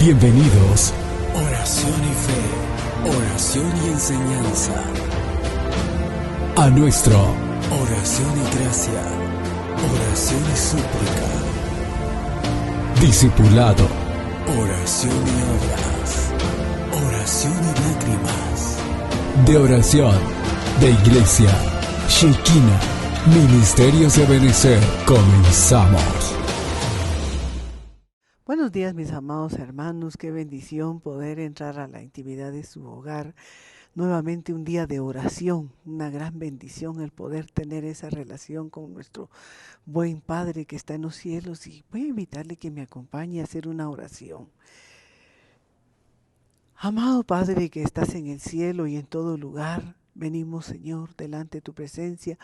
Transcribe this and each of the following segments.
Bienvenidos. Oración y fe, oración y enseñanza. A nuestro Oración y gracia, oración y súplica. discipulado. Oración y obras, oración y lágrimas. De oración. De Iglesia Shekinah. Ministerios de Benecer. Comenzamos. Buenos días, mis amados hermanos. Qué bendición poder entrar a la intimidad de su hogar. Nuevamente un día de oración, una gran bendición el poder tener esa relación con nuestro buen Padre que está en los cielos, y voy a invitarle que me acompañe a hacer una oración. Amado Padre que estás en el cielo y en todo lugar, venimos, Señor, delante de tu presencia,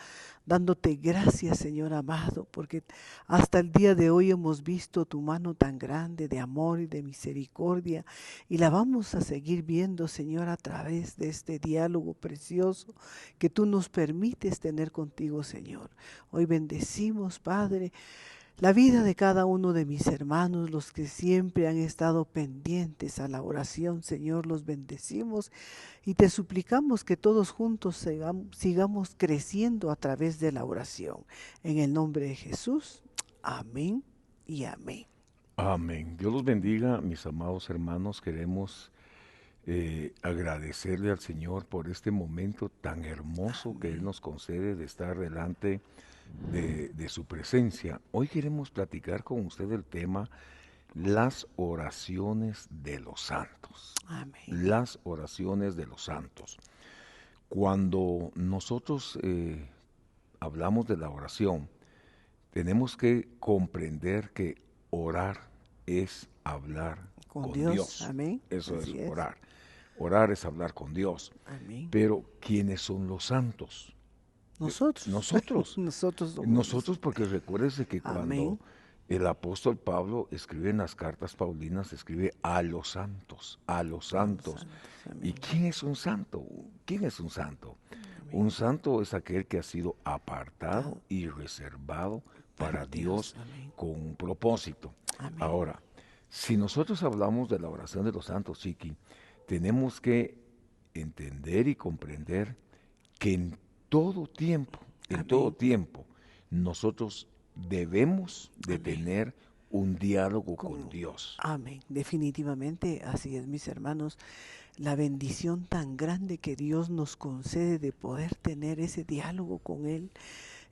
dándote gracias, Señor amado, porque hasta el día de hoy hemos visto tu mano tan grande de amor y de misericordia, y la vamos a seguir viendo, Señor, a través de este diálogo precioso que tú nos permites tener contigo, Señor. Hoy bendecimos, Padre, la vida de cada uno de mis hermanos, los que siempre han estado pendientes a la oración, Señor, los bendecimos y te suplicamos que todos juntos sigamos creciendo a través de la oración. En el nombre de Jesús, amén y amén. Amén. Dios los bendiga, mis amados hermanos. Queremos agradecerle al Señor por este momento tan hermoso que Él nos concede de estar delante de su presencia. Hoy queremos platicar con usted el tema las oraciones de los santos. Amén. Las oraciones de los santos. Cuando nosotros hablamos de la oración, tenemos que comprender que orar es hablar con Dios. Amén. Eso Así es es. orar. Orar es hablar con Dios. Amén. Pero ¿quiénes son los santos? Nosotros. Nosotros. Nosotros somos Nosotros, porque recuérdese que cuando Amén. el apóstol Pablo escribe en las cartas paulinas, escribe a los santos, a los santos. Amén. ¿Y quién es un santo? ¿Quién es un santo? Un santo es aquel que ha sido apartado y reservado para Dios Amén. con un propósito. Amén. Ahora, si nosotros hablamos de la oración de los santos, Chiqui, tenemos que entender y comprender que en todo tiempo, nosotros debemos de tener un diálogo con Dios. Amén. Definitivamente, así es, mis hermanos. La bendición tan grande que Dios nos concede de poder tener ese diálogo con Él.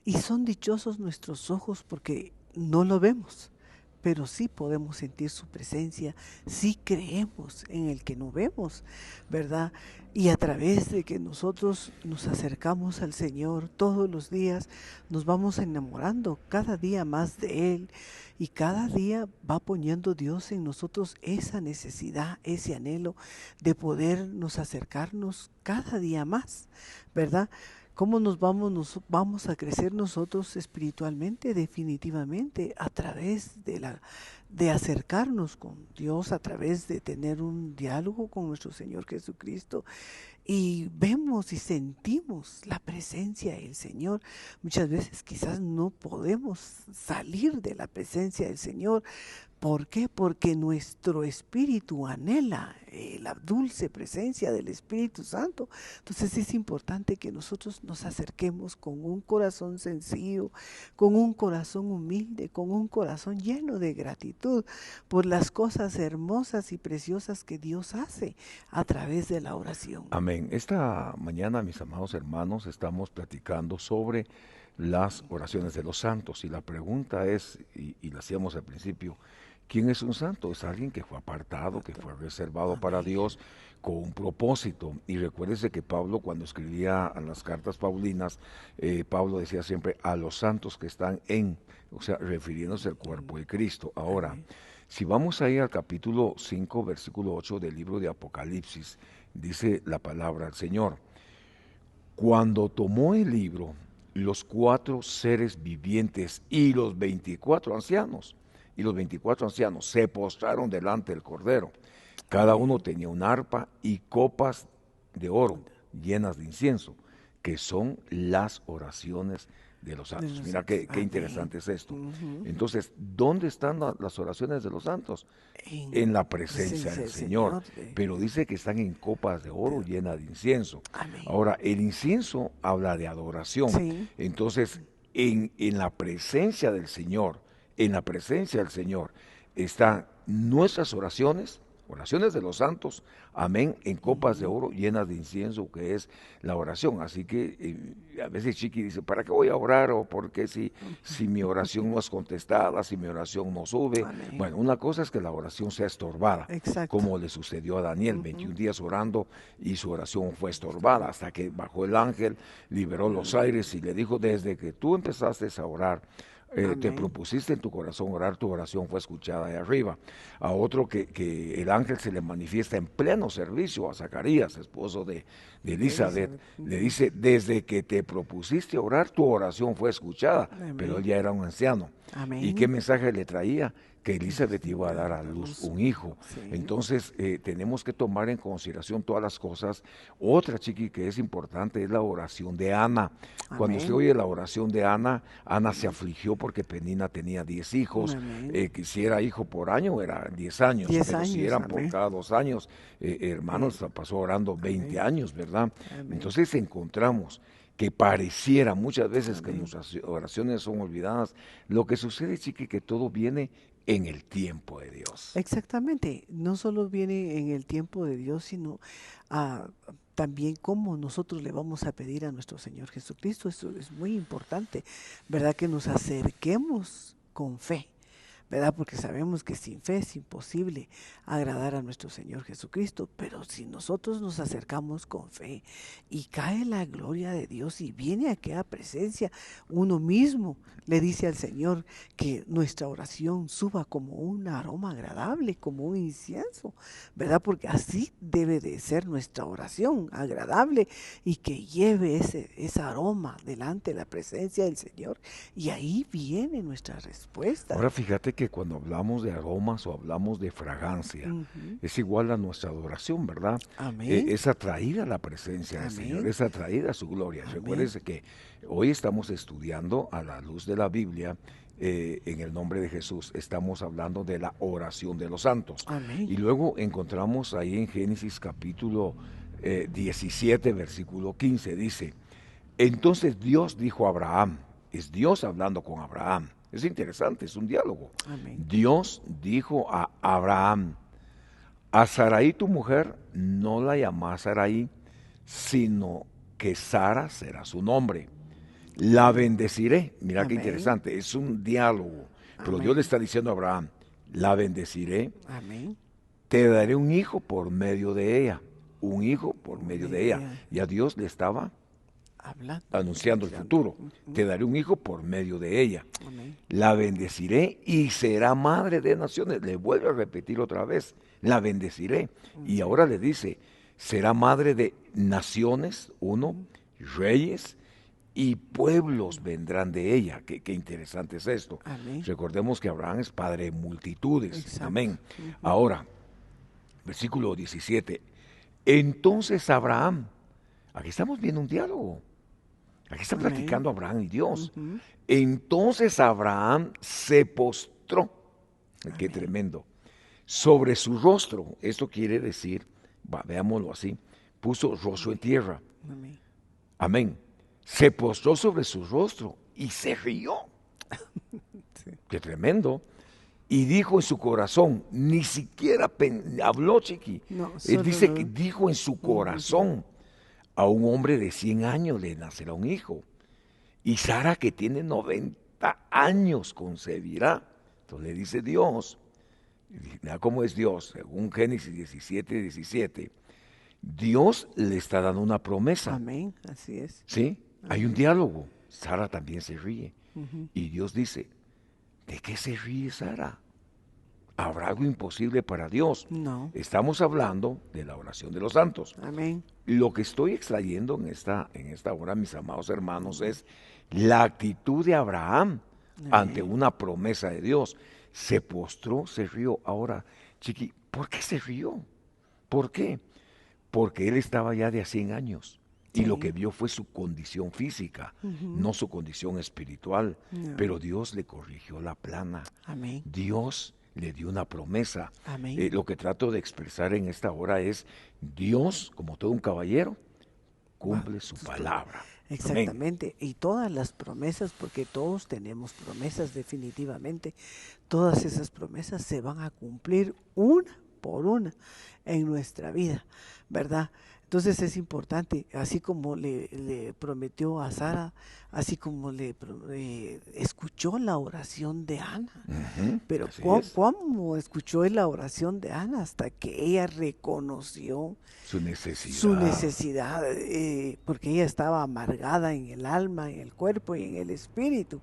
Y son dichosos nuestros ojos porque no lo vemos, pero sí podemos sentir su presencia, sí creemos en el que no vemos, ¿verdad? Y a través de que nosotros nos acercamos al Señor todos los días, nos vamos enamorando cada día más de Él, y cada día va poniendo Dios en nosotros esa necesidad, ese anhelo de podernos acercarnos cada día más, ¿verdad? ¿Cómo nos vamos a crecer nosotros espiritualmente? Definitivamente a través de acercarnos con Dios, a través de tener un diálogo con nuestro Señor Jesucristo, y vemos y sentimos la presencia del Señor. Muchas veces quizás no podemos salir de la presencia del Señor. ¿Por qué? Porque nuestro espíritu anhela la dulce presencia del Espíritu Santo. Entonces es importante que nosotros nos acerquemos con un corazón sencillo, con un corazón humilde, con un corazón lleno de gratitud por las cosas hermosas y preciosas que Dios hace a través de la oración. Amén. Esta mañana, mis amados hermanos, estamos platicando sobre las oraciones de los santos, y la pregunta es, y la hacíamos al principio, ¿quién es un santo? Es alguien que fue apartado, que fue reservado para Dios con un propósito. Y recuérdese que Pablo, cuando escribía a las cartas paulinas, Pablo decía siempre a los santos que están o sea, refiriéndose al cuerpo de Cristo. Ahora, si vamos ahí al capítulo 5, versículo 8 del libro de Apocalipsis, dice la palabra del Señor: cuando tomó el libro, los 4 seres vivientes y los 24 ancianos, se postraron delante del Cordero. Cada uno tenía un arpa y copas de oro llenas de incienso, que son las oraciones de los De santos. los Mira santos. qué Amén. interesante es esto. Ujú. Entonces, ¿dónde están las oraciones de los santos? En la presencia del Señor. Pero dice que están en copas de oro llenas de incienso. Amén. Ahora, el incienso habla de adoración. Sí. Entonces, en la presencia del Señor, en la presencia del Señor, están nuestras oraciones, oraciones de los santos, amén, en copas de oro llenas de incienso, que es la oración. Así que a veces Chiqui dice, ¿para qué voy a orar? ¿O por qué si mi oración no es contestada, si mi oración no sube? Amén. Bueno, una cosa es que la oración sea estorbada, Exacto. como le sucedió a Daniel, 21 días orando y su oración fue estorbada, hasta que bajó el ángel, liberó los aires y le dijo, desde que tú empezaste a orar, te Amén. propusiste en tu corazón orar, tu oración fue escuchada de arriba. A otro que el ángel se le manifiesta en pleno servicio a Zacarías, esposo de Elizabeth, le dice, desde que te propusiste orar, tu oración fue escuchada, Amén. pero él ya era un anciano. Amén. ¿Y qué mensaje le traía? Que Elizabeth iba a dar a luz un hijo. Sí. Entonces tenemos que tomar en consideración todas las cosas. Otra, Chiqui, que es importante es la oración de Ana. Cuando Amén. usted oye la oración de Ana, Ana se afligió porque Penina tenía 10 hijos. Amén. Que si era hijo por año, era 10 años. 10 pero si años, eran por amén. cada 2 años, hermanos, pasó orando 20 años, ¿verdad? Amén. Entonces encontramos que pareciera muchas veces que nuestras oraciones son olvidadas. Lo que sucede, Chiqui, que todo viene en el tiempo de Dios. Exactamente, no solo viene en el tiempo de Dios, sino también cómo nosotros le vamos a pedir a nuestro Señor Jesucristo. Eso es muy importante, ¿verdad? Que nos acerquemos con fe, ¿verdad? Porque sabemos que sin fe es imposible agradar a nuestro Señor Jesucristo, pero si nosotros nos acercamos con fe y cae la gloria de Dios y viene a aquella presencia, uno mismo le dice al Señor que nuestra oración suba como un aroma agradable, como un incienso, ¿verdad? Porque así debe de ser nuestra oración, agradable y que lleve ese aroma delante de la presencia del Señor, y ahí viene nuestra respuesta. Ahora fíjate que cuando hablamos de aromas o hablamos de fragancia, es igual a nuestra adoración, ¿verdad? Amén. Es atraída a la presencia del Amén. Señor, es atraída a su gloria. Amén. Recuérdese que hoy estamos estudiando a la luz de la Biblia, en el nombre de Jesús, estamos hablando de la oración de los santos. Amén. Y luego encontramos ahí en Génesis capítulo 17, versículo 15, dice, entonces Dios dijo a Abraham, es Dios hablando con Abraham. Es interesante, es un diálogo. Amén. Dios dijo a Abraham, a Sarai tu mujer no la llamas Sarai, sino que Sara será su nombre. La bendeciré. Mira qué Amén. interesante, es un diálogo. Pero Amén. Dios le está diciendo a Abraham, la bendeciré, Amén. te daré un hijo por medio de ella. Un hijo por medio de ella. Y a Dios le estaba Hablando. anunciando el futuro. Te daré un hijo por medio de ella. Amén. La bendeciré y será madre de naciones. Le vuelve a repetir otra vez, la bendeciré. Y ahora le dice, será madre de naciones, reyes y pueblos vendrán de ella. Qué interesante es esto. Amén. Recordemos que Abraham es padre de multitudes. Exacto. Amén. Ahora, versículo 17. Entonces Abraham, aquí estamos viendo un diálogo. Aquí está Amén. platicando Abraham y Dios. Entonces Abraham se postró, qué tremendo, sobre su rostro. Esto quiere decir, veámoslo así, puso rostro en tierra. Amén. Amén. Se postró sobre su rostro y se rió. Qué tremendo. Y dijo en su corazón, ni siquiera habló, Chiqui. No, Él dice solo- que dijo en su corazón, a un hombre de 100 años le nacerá un hijo. Y Sara, que tiene 90 años, concebirá. Entonces le dice Dios, mira cómo es Dios, según Génesis 17, 17. Dios le está dando una promesa. Amén. Así es. ¿Sí? Hay un diálogo. Sara también se ríe. Y Dios dice, ¿de qué se ríe Sara? ¿Habrá algo imposible para Dios? No. Estamos hablando de la oración de los santos. Amén. Lo que estoy extrayendo en esta hora, mis amados hermanos, es la actitud de Abraham ante una promesa de Dios. Se postró, se rió. Ahora, Chiqui, ¿por qué se rió? ¿Por qué? Porque él estaba ya de a 100 años. Y lo Sí. que vio fue su condición física, Ujú. no su condición espiritual. No. Pero Dios le corrigió la plana. Amén. Dios le dio una promesa. Amén. Lo que trato de expresar en esta hora es, Dios, como todo un caballero, cumple su palabra. Amén. Exactamente, y todas las promesas, porque todos tenemos promesas definitivamente, todas esas promesas se van a cumplir una por una en nuestra vida, ¿verdad? Entonces es importante, así como le prometió a Sara, así como escuchó la oración de Ana. Ujú, Pero así ¿cómo, es. cómo escuchó él la oración de Ana? Hasta que ella reconoció Su su necesidad. necesidad, porque ella estaba amargada en el alma, en el cuerpo y en el espíritu,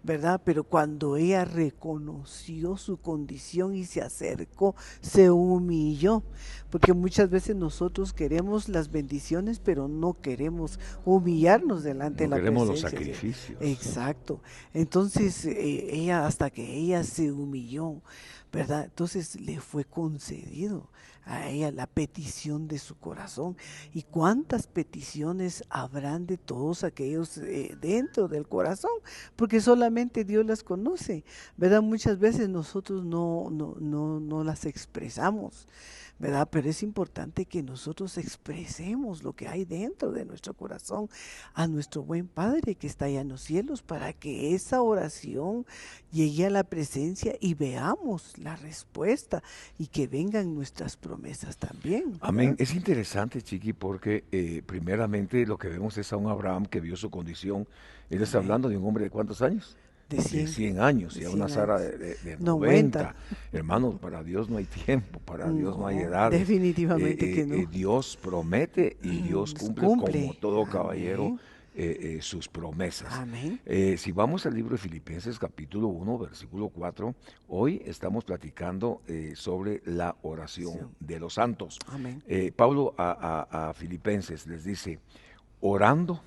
¿verdad? Pero cuando ella reconoció su condición y se acercó, se humilló, porque muchas veces nosotros queremos las bendiciones, pero no queremos humillarnos delante de No la queremos los presencia. sacrificios. Exacto. Entonces, ella, hasta que ella se humilló, ¿verdad? Entonces le fue concedido a ella la petición de su corazón. ¿Y cuántas peticiones habrán de todos aquellos dentro del corazón? Porque solamente Dios las conoce, ¿verdad? Muchas veces nosotros no las expresamos, ¿verdad? Pero es importante que nosotros expresemos lo que hay dentro de nuestro corazón a nuestro buen Padre que está allá en los cielos, para que esa oración llegue a la presencia y veamos la respuesta y que vengan nuestras promesas también, ¿verdad? Amén. Es interesante, Chiqui, porque primeramente lo que vemos es a un Abraham que vio su condición. Él está Amén. hablando de un hombre de ¿cuántos años? De De 100, 100 años, de y a 100 una Sara años. de 90. 90. Hermanos, para Dios no hay tiempo, para Dios no hay No, edades. definitivamente que no. Dios promete y Dios cumple Cumple. como todo caballero Amén. sus promesas. Amén. Si vamos al libro de Filipenses capítulo 1, versículo 4, hoy estamos platicando sobre la oración de los santos. Amén. Pablo a Filipenses les dice, orando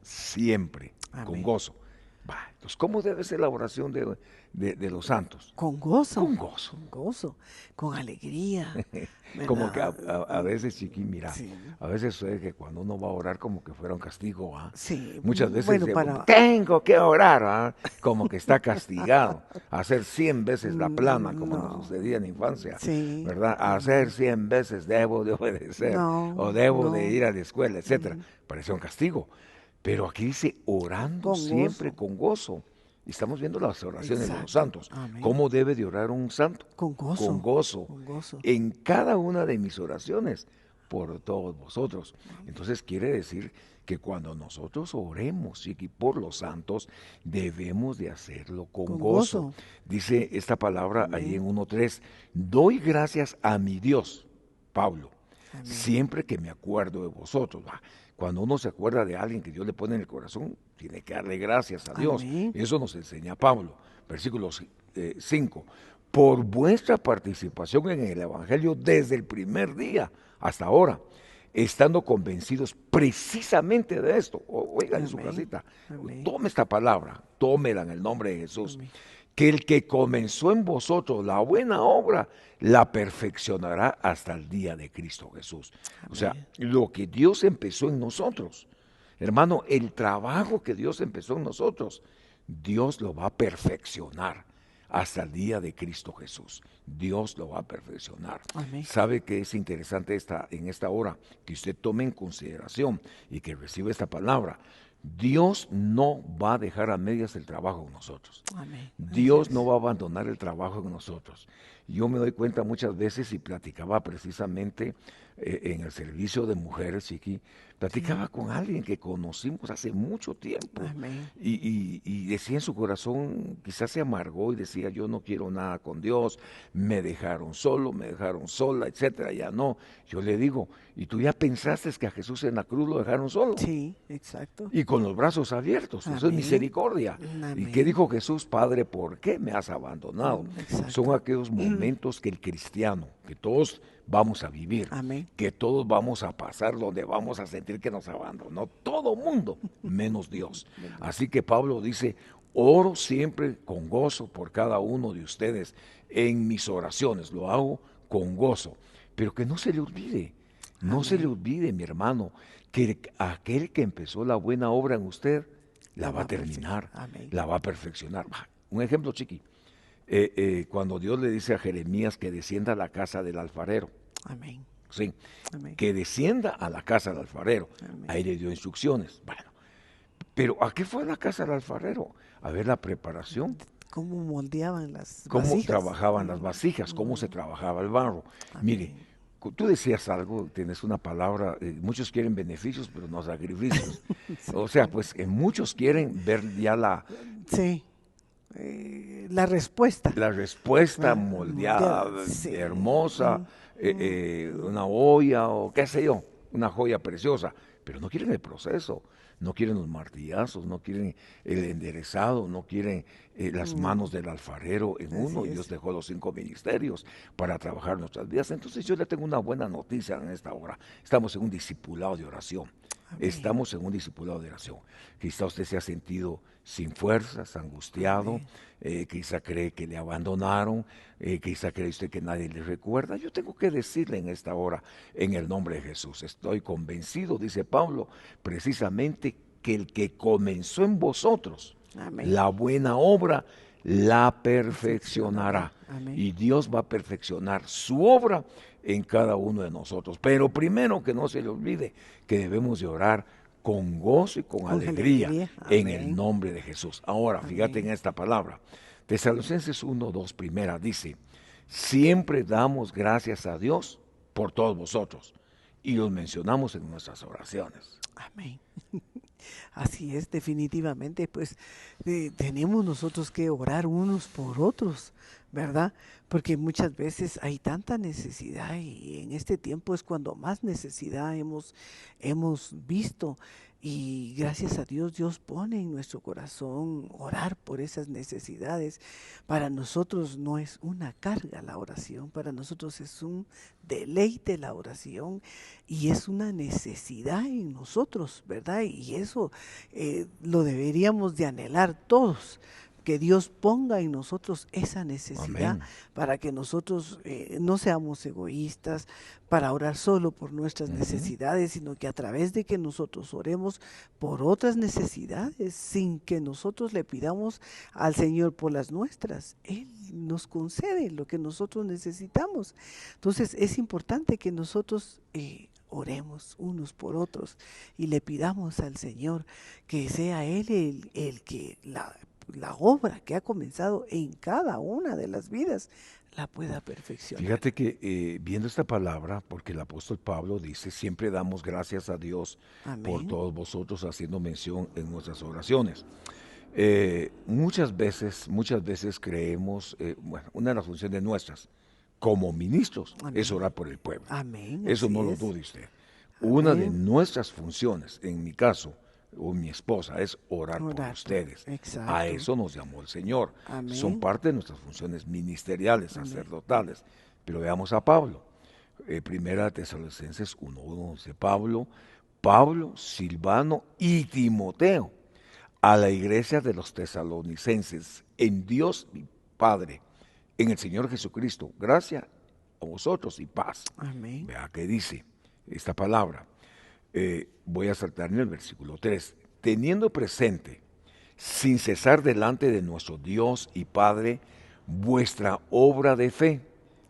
siempre, con Amén. gozo. Entonces, ¿cómo debe ser la oración de los santos? Con gozo. Con gozo. Con gozo, con alegría. Como que ¿verdad? a veces, Chiqui, mira, Sí. a veces sucede que cuando uno va a orar como que fuera un castigo, ¿ah? Sí, Muchas veces bueno, tengo que orar, ¿ah? Como que está castigado, a hacer 100 veces la plana, como nos no. sucedía en la infancia, Sí. ¿verdad? A hacer 100 veces debo de obedecer, No, o debo de no. ir a la escuela, etcétera. Parece un castigo. Pero aquí dice, orando Con siempre gozo. con gozo. Y estamos viendo las oraciones de los Exacto. santos. Amén. ¿Cómo debe de orar un santo? Con gozo. Con gozo. Con gozo. En cada una de mis oraciones, por todos vosotros. Entonces quiere decir que cuando nosotros oremos y por los santos, debemos de hacerlo con Con gozo. gozo. Dice esta palabra ahí en 1:3, doy gracias a mi Dios, Pablo, Amén. siempre que me acuerdo de vosotros. Cuando uno se acuerda de alguien que Dios le pone en el corazón, tiene que darle gracias a Dios. Amén. Eso nos enseña Pablo. Versículo 5. Por vuestra participación en el Evangelio desde el primer día hasta ahora, estando convencidos precisamente de esto. Oigan en su Amén. casita, Amén. tome esta palabra, tómela en el nombre de Jesús. Amén. Que el que comenzó en vosotros la buena obra, la perfeccionará hasta el día de Cristo Jesús. O sea, lo que Dios empezó en nosotros, hermano, el trabajo que Dios empezó en nosotros, Dios lo va a perfeccionar hasta el día de Cristo Jesús. Dios lo va a perfeccionar. Amén. ¿Sabe que es interesante en esta hora que usted tome en consideración y que reciba esta palabra? Dios no va a dejar a medias el trabajo en nosotros. Amén. Dios no va a abandonar el trabajo en nosotros. Yo me doy cuenta muchas veces y platicaba precisamente en el servicio de mujeres, Chiqui, platicaba con alguien que conocimos hace mucho tiempo. Amén. Y decía en su corazón, quizás se amargó y decía, yo no quiero nada con Dios, me dejaron solo, me dejaron sola, etcétera, ya no. Yo le digo, ¿y tú ya pensaste que a Jesús en la cruz lo dejaron solo? Sí, exacto. Y con los brazos abiertos, eso es Amén. misericordia. Amén. ¿Y qué dijo Jesús? Padre, ¿por qué me has abandonado? Exacto. Son aquellos momentos que el cristiano, que todos vamos a vivir, Amén. que todos vamos a pasar, donde vamos a sentir que nos abandonó todo mundo, menos Dios. Así que Pablo dice, oro siempre con gozo por cada uno de ustedes en mis oraciones, lo hago con gozo, pero que no se le olvide. No se le Amén. olvide, mi hermano, que aquel que empezó la buena obra en usted, la La va va a a perfeccionar. terminar, Amén. la va a perfeccionar. Un ejemplo, chiqui. Cuando Dios le dice a Jeremías que descienda a la casa del alfarero, Amén. ¿sí? Amén. Que descienda a la casa del alfarero. Amén. Ahí le dio instrucciones. Bueno, pero ¿a qué fue a la casa del alfarero? A ver la preparación, Cómo moldeaban las cómo vasijas. trabajaban las vasijas, cómo se trabajaba el barro. Mire, Amén. tú decías algo, tienes una palabra, muchos quieren beneficios, pero no sacrificios. O sea, pues muchos quieren ver ya Sí. La respuesta. la respuesta moldeada, Moldeada. Sí. hermosa, una olla o qué sé yo, una joya preciosa, pero no quieren el proceso, no quieren los martillazos, no quieren el enderezado, no quieren las manos del alfarero en uno. Así Dios es. dejó los 5 ministerios para trabajar nuestras vidas. Entonces yo le tengo una buena noticia en esta hora. Estamos en un discipulado de oración. Amén. Estamos en un discipulado de oración. Quizá usted se ha sentido sin fuerzas, angustiado, quizá cree que le abandonaron, quizá cree usted que nadie le recuerda. Yo tengo que decirle en esta hora, en el nombre de Jesús, estoy convencido, dice Pablo, precisamente que el que comenzó en vosotros Amén. la buena obra, la perfeccionará. Amén. Y Dios va a perfeccionar su obra en cada uno de nosotros. Pero primero que no se le olvide que debemos de orar con gozo y con alegría en el Amén. nombre de Jesús. Ahora, fíjate en Amén. esta palabra. Tesalonicenses 1:2, primera, dice, siempre damos gracias a Dios por todos vosotros. Y los mencionamos en nuestras oraciones. Amén. Así es, definitivamente, pues tenemos nosotros que orar unos por otros, ¿verdad? Porque muchas veces hay tanta necesidad y en este tiempo es cuando más necesidad hemos visto. Y gracias a Dios, Dios pone en nuestro corazón orar por esas necesidades. Para nosotros no es una carga la oración, para nosotros es un deleite la oración y es una necesidad en nosotros, ¿verdad? Y eso lo deberíamos de anhelar todos, que Dios ponga en nosotros esa necesidad Amén. para que nosotros no seamos egoístas, para orar solo por nuestras necesidades, sino que a través de que nosotros oremos por otras necesidades, sin que nosotros le pidamos al Señor por las nuestras, Él nos concede lo que nosotros necesitamos. Entonces es importante que nosotros oremos unos por otros y le pidamos al Señor que sea Él el que la obra que ha comenzado en cada una de las vidas la pueda perfeccionar. Fíjate que viendo esta palabra, porque el apóstol Pablo dice, siempre damos gracias a Dios por Amén. todos vosotros, haciendo mención en nuestras oraciones. Muchas veces creemos, bueno, una de las funciones nuestras como ministros es Amén. orar por el pueblo. Amén. Eso Así no lo es. dude usted. Una de Amén. nuestras funciones, en mi caso, o mi esposa, es orar por Orar por- ustedes. exacto. A eso nos llamó el Señor. Amén. Son parte de nuestras funciones ministeriales, sacerdotales. Pero veamos a Pablo. Primera Tesalonicenses 1:1 dice Pablo, Silvano y Timoteo, a la iglesia de los tesalonicenses, en Dios mi Padre, en el Señor Jesucristo, gracia a vosotros y paz. Amén. Vea qué dice esta palabra. Voy a saltar en el versículo 3. Teniendo presente, sin cesar delante de nuestro Dios y Padre, vuestra obra de fe,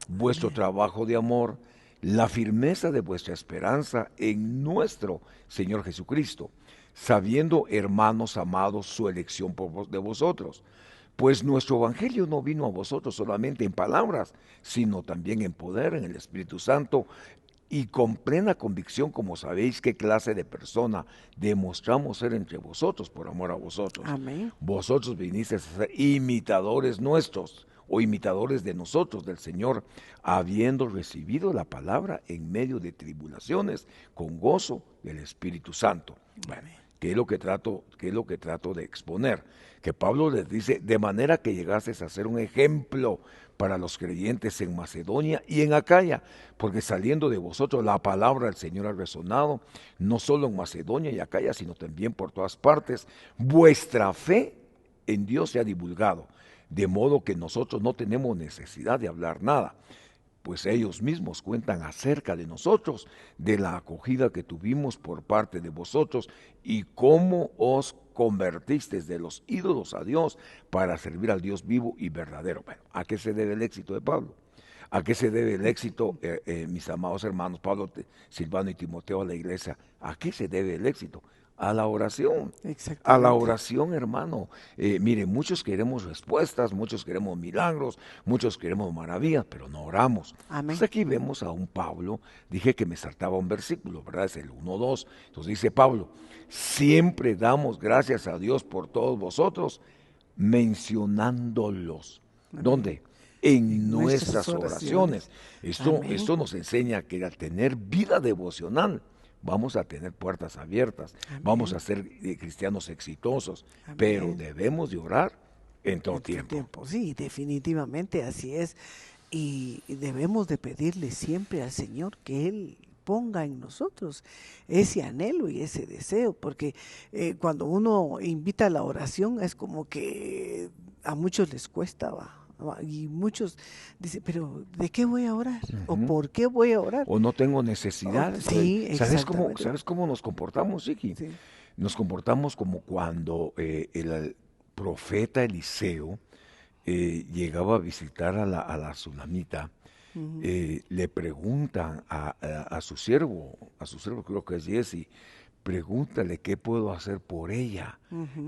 vuestro trabajo de amor, la firmeza de vuestra esperanza en nuestro Señor Jesucristo, sabiendo, hermanos amados, su elección de vosotros. Pues nuestro evangelio no vino a vosotros solamente en palabras, sino también en poder, en el Espíritu Santo, y con plena convicción, como sabéis qué clase de persona demostramos ser entre vosotros por amor a vosotros. Amén. Vosotros vinisteis a ser imitadores nuestros o imitadores de nosotros, del Señor, habiendo recibido la palabra en medio de tribulaciones, con gozo del Espíritu Santo. Bueno, ¿qué es lo que trato de exponer? Que Pablo les dice, de manera que llegases a ser un ejemplo para los creyentes en Macedonia y en Acaya, porque saliendo de vosotros la palabra del Señor ha resonado, no solo en Macedonia y Acaya, sino también por todas partes. Vuestra fe en Dios se ha divulgado, de modo que nosotros no tenemos necesidad de hablar nada. pues ellos mismos cuentan acerca de nosotros, de la acogida que tuvimos por parte de vosotros y cómo os convertisteis de los ídolos a Dios para servir al Dios vivo y verdadero. Bueno, ¿a qué se debe el éxito de Pablo? ¿A qué se debe el éxito, mis amados hermanos, Pablo, Silvano y Timoteo, a la iglesia? ¿A qué se debe el éxito? A la oración. A la oración, hermano. Mire, muchos queremos respuestas, muchos queremos milagros, muchos queremos maravillas, pero no oramos. Amén. Entonces aquí vemos a un Pablo, dije que me saltaba un versículo, ¿verdad? Es el 1:2. Entonces dice Pablo, siempre damos gracias a Dios por todos vosotros, mencionándolos. Amén. ¿Dónde? En nuestras oraciones. Esto nos enseña que al tener vida devocional vamos a tener puertas abiertas, Amén. vamos a ser cristianos exitosos, Amén. pero debemos de orar en todo tiempo. Sí, definitivamente así es. Y debemos de pedirle siempre al Señor que Él ponga en nosotros ese anhelo y ese deseo, porque cuando uno invita a la oración es como que a muchos les cuesta, y muchos dicen, pero ¿de qué voy a orar? ¿O por qué voy a orar? O no tengo necesidad. Sí, ¿Sabes exactamente. cómo nos comportamos, Chiqui? Sí. Nos comportamos como cuando el profeta Eliseo llegaba a visitar a la tsunamita. Le preguntan a su siervo creo que es Jesse, pregúntale qué puedo hacer por ella.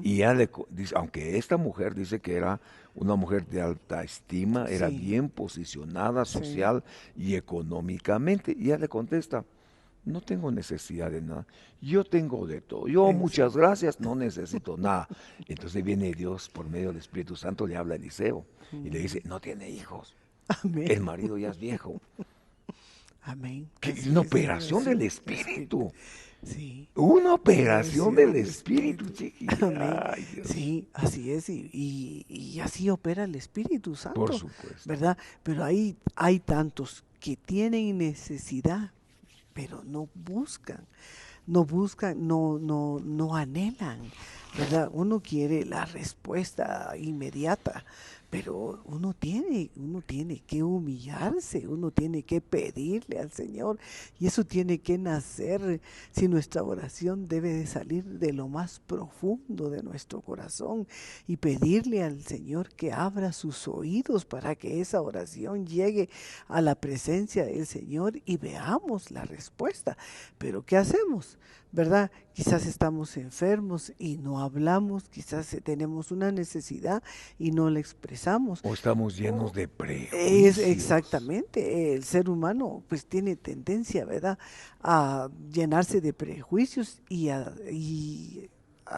Y ella dice, aunque esta mujer dice que era una mujer de alta estima, era Sí. bien posicionada social y económicamente, y ella le contesta, no tengo necesidad de nada, yo tengo de todo, yo muchas gracias, no necesito nada. Entonces viene Dios por medio del Espíritu Santo, le habla a Eliseo y le dice, no tiene hijos, Amén. el marido ya es viejo. Amén. Que Así una es, operación sí, del Espíritu. Sí. Una operación Sí, del del Espíritu, Chiqui. Amén. Ay, Dios. Sí, así es, y así opera el Espíritu Santo, Por supuesto. ¿verdad? Pero hay tantos que tienen necesidad, pero no buscan, no anhelan, ¿verdad? Uno quiere la respuesta inmediata, pero uno tiene que humillarse, uno tiene que pedirle al Señor, y eso tiene que nacer. Si nuestra oración debe de salir de lo más profundo de nuestro corazón y pedirle al Señor que abra sus oídos para que esa oración llegue a la presencia del Señor y veamos la respuesta. Pero ¿qué hacemos? ¿Verdad? Quizás estamos enfermos y no hablamos, quizás tenemos una necesidad y no la expresamos. O estamos llenos de Es prejuicios. exactamente, el ser humano pues tiene tendencia, ¿verdad?, a llenarse de prejuicios y a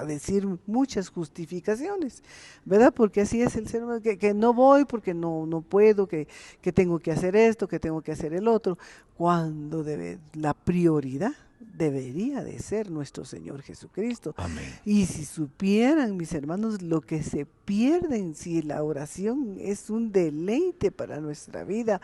decir muchas justificaciones, ¿verdad? Porque así es el ser humano, que no voy porque no puedo, que tengo que hacer esto, que tengo que hacer el otro, cuando la prioridad debería de ser nuestro Señor Jesucristo. Amén. Y si supieran, mis hermanos, lo que se pierden si la oración es un deleite para nuestra vida,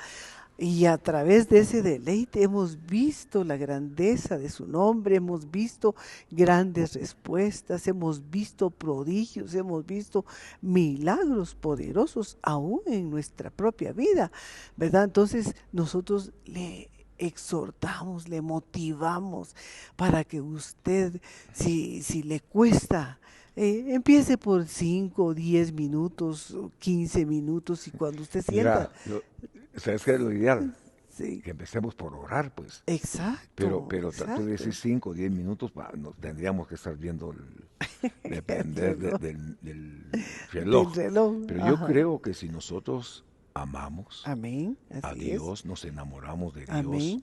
y a través de ese deleite hemos visto la grandeza de su nombre, hemos visto grandes respuestas, hemos visto prodigios, hemos visto milagros poderosos aún en nuestra propia vida, ¿verdad? Entonces nosotros le exhortamos, le motivamos para que usted, si le cuesta, empiece por 5, 10 minutos, 15 minutos, y cuando usted sienta... Mira, ¿sabes qué es lo ideal? Sí. Que empecemos por orar, pues. Exacto. Pero exacto. tú decís 5 o 10 minutos, nos tendríamos que estar viendo depender del reloj. Del reloj. Pero yo Ajá. creo que si nosotros amamos Amén. a Así Dios, nos enamoramos de Dios, Amén.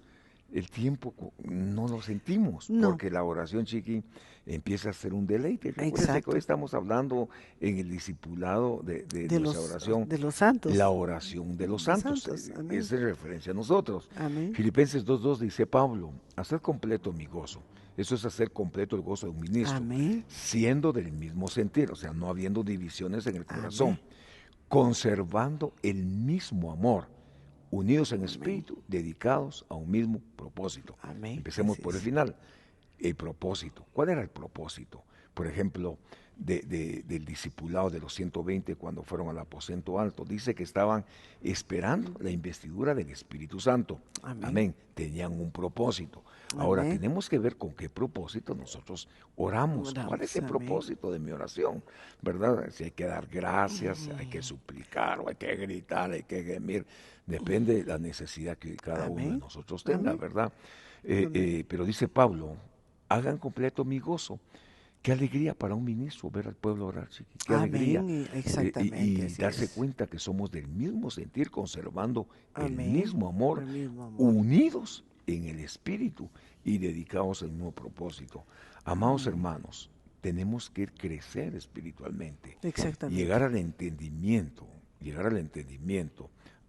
el tiempo no lo sentimos, No. porque la oración, Chiqui, empieza a ser un deleite. Recuérdese que Exacto. hoy estamos hablando en el discipulado de nuestra oración, de los santos. la oración de los santos. Amén. Es de referencia a nosotros. Amén. Filipenses 2:2 dice Pablo, hacer completo mi gozo. Eso es hacer completo el gozo de un ministro, Amén. siendo del mismo sentir, o sea, no habiendo divisiones en el corazón, Amén. conservando el mismo amor, unidos en espíritu, dedicados a un mismo propósito. Amén. Empecemos Así por el es. final. El propósito. ¿Cuál era el propósito? Por ejemplo, del discipulado de los 120 cuando fueron al aposento alto. Dice que estaban esperando la investidura del Espíritu Santo. Amén. Amén. Tenían un propósito. Ahora Amén. tenemos que ver con qué propósito nosotros oramos. ¿Cuál es el Amén. propósito de mi oración? ¿Verdad? Si hay que dar gracias, hay que suplicar, o hay que gritar, hay que gemir. Depende de la necesidad que cada uno de Amén. nosotros tenga, Amén. ¿verdad? Amén. Pero dice Pablo, hagan completo mi gozo. Qué alegría para un ministro ver al pueblo orar, chiqui. Qué alegría. Amén. Exactamente, Y así darse es. cuenta que somos del mismo sentir, conservando el Amén. mismo amor, El mismo amor. unidos en el espíritu y dedicados al mismo propósito. Amados hermanos, tenemos que crecer espiritualmente, Exactamente. llegar al entendimiento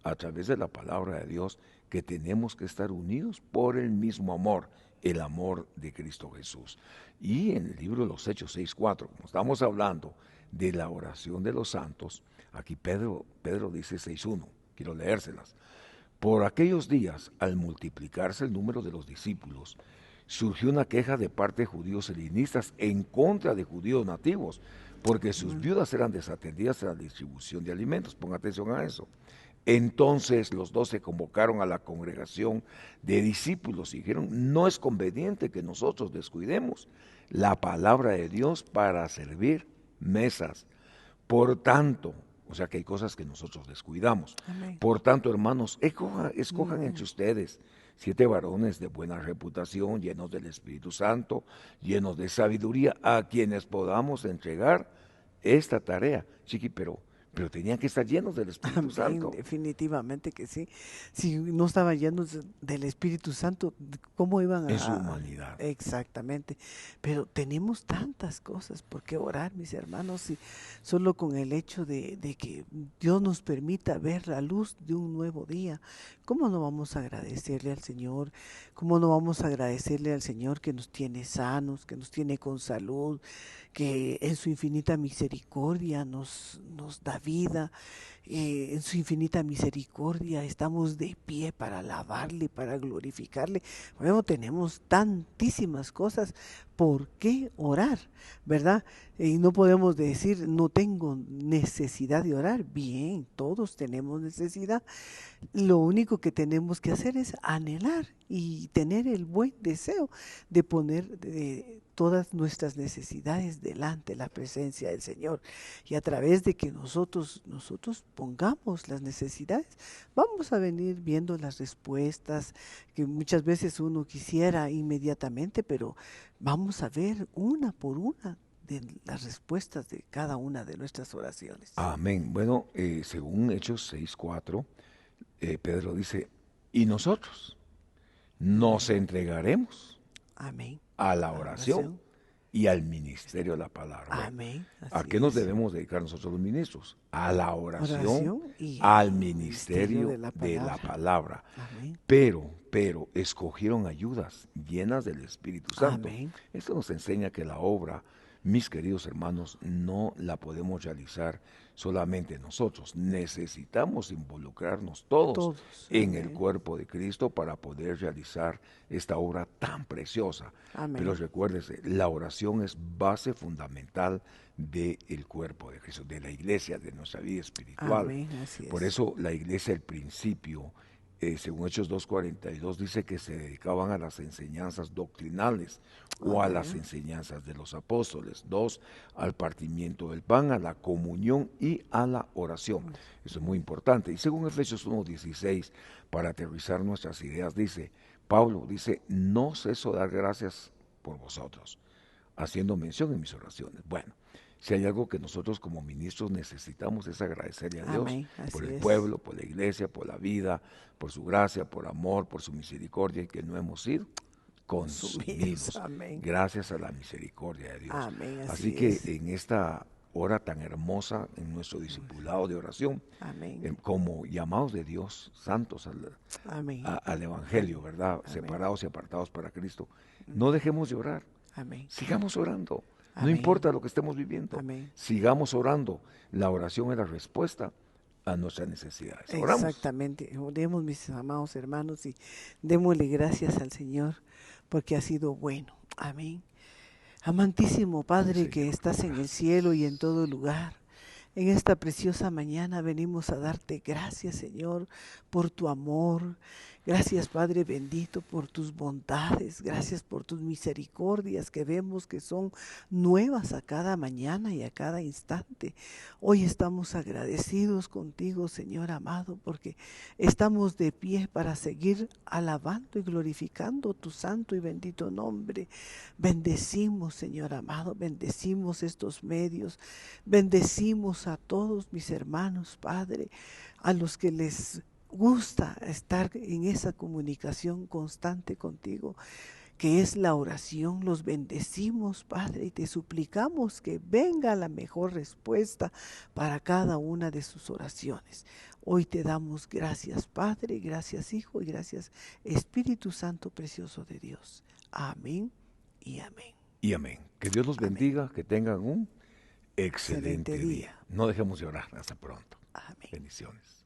a través de la palabra de Dios, que tenemos que estar unidos por el mismo amor, el amor de Cristo Jesús. Y en el libro de los Hechos 6:4, como estamos hablando de la oración de los santos, aquí Pedro dice 6:1, quiero leérselas. Por aquellos días, al multiplicarse el número de los discípulos, surgió una queja de parte de judíos helenistas en contra de judíos nativos, porque sus viudas eran desatendidas en la distribución de alimentos. Ponga atención a eso. Entonces los 12 convocaron a la congregación de discípulos y dijeron, no es conveniente que nosotros descuidemos la palabra de Dios para servir mesas. Por tanto, o sea que hay cosas que nosotros descuidamos. Amén. Por tanto, hermanos, escojan entre ustedes 7 varones de buena reputación, llenos del Espíritu Santo, llenos de sabiduría, a quienes podamos entregar esta tarea. Chiqui, pero tenían que estar llenos del Espíritu Amén, Santo. definitivamente que sí. Si no estaban llenos del Espíritu Santo, ¿cómo iban En su humanidad. Exactamente. Pero tenemos tantas cosas por qué orar, mis hermanos, y solo con el hecho de que Dios nos permita ver la luz de un nuevo día. ¿Cómo no vamos a agradecerle al Señor? ¿Cómo no vamos a agradecerle al Señor que nos tiene sanos, que nos tiene con salud, que en su infinita misericordia nos da vida, en su infinita misericordia estamos de pie para alabarle, para glorificarle? Bueno, tenemos tantísimas cosas por qué orar, ¿verdad? Y no podemos decir, no tengo necesidad de orar. Bien, todos tenemos necesidad. Lo único que tenemos que hacer es anhelar y tener el buen deseo de poner todas nuestras necesidades delante de la presencia del Señor. Y a través de que nosotros pongamos las necesidades, vamos a venir viendo las respuestas que muchas veces uno quisiera inmediatamente, pero vamos a ver una por una de las respuestas de cada una de nuestras oraciones. Amén. Bueno, según Hechos 6:4, Pedro dice, y nosotros nos entregaremos Amén. a la oración y al ministerio de la palabra. Bueno, Amén. ¿a qué nos debemos dedicar nosotros los ministros? A la oración y al ministerio de la palabra. Amén. Pero escogieron ayudas llenas del Espíritu Santo. Amén. Esto nos enseña que la obra, mis queridos hermanos, no la podemos realizar solamente nosotros. Necesitamos involucrarnos todos en el cuerpo de Cristo para poder realizar esta obra tan preciosa. Amén. Pero recuérdese, la oración es base fundamental del cuerpo de Cristo, de la iglesia, de nuestra vida espiritual. Amén, así es. Por eso la iglesia al principio, según Hechos 2:42, dice que se dedicaban a las enseñanzas doctrinales o a las enseñanzas de los apóstoles. 2, al partimiento del pan, a la comunión y a la oración. Eso es muy importante. Y según Efesios 1:16, para aterrizar nuestras ideas, Pablo dice, no ceso de dar gracias por vosotros, haciendo mención en mis oraciones. Bueno, si hay algo que nosotros como ministros necesitamos es agradecerle a Dios. Amén, así Por el es. pueblo, por la iglesia, por la vida, por su gracia, por amor, por su misericordia, y que no hemos sido consumidos. Amén. Gracias a la misericordia de Dios. Amén, Así que en esta hora tan hermosa, en nuestro discipulado de oración, Amén. como llamados de Dios, santos Amén. al Evangelio, ¿verdad? Amén. Separados y apartados para Cristo, no dejemos de orar. Amén. Sigamos orando. No Amén. importa lo que estemos viviendo. Amén. Sigamos orando. La oración es la respuesta a nuestras necesidades. Oramos. Exactamente. Oremos, mis amados hermanos, y démosle gracias al Señor porque ha sido bueno. Amén. Amantísimo Padre que Señor, estás en el gracias. cielo y en todo lugar, en esta preciosa mañana venimos a darte gracias, Señor, por tu amor. Gracias, Padre bendito, por tus bondades. Gracias por tus misericordias que vemos que son nuevas a cada mañana y a cada instante. Hoy estamos agradecidos contigo, Señor amado, porque estamos de pie para seguir alabando y glorificando tu santo y bendito nombre. Bendecimos, Señor amado, bendecimos estos medios, bendecimos a todos mis hermanos, Padre, a los que les gusta estar en esa comunicación constante contigo, que es la oración. Los bendecimos, Padre, y te suplicamos que venga la mejor respuesta para cada una de sus oraciones. Hoy te damos gracias, Padre, gracias, Hijo, y gracias, Espíritu Santo precioso de Dios. Amén y amén. Y amén. Que Dios los Amén. bendiga, que tengan un Excelente excelente día. día. No dejemos de orar. Hasta pronto. Amén. Bendiciones.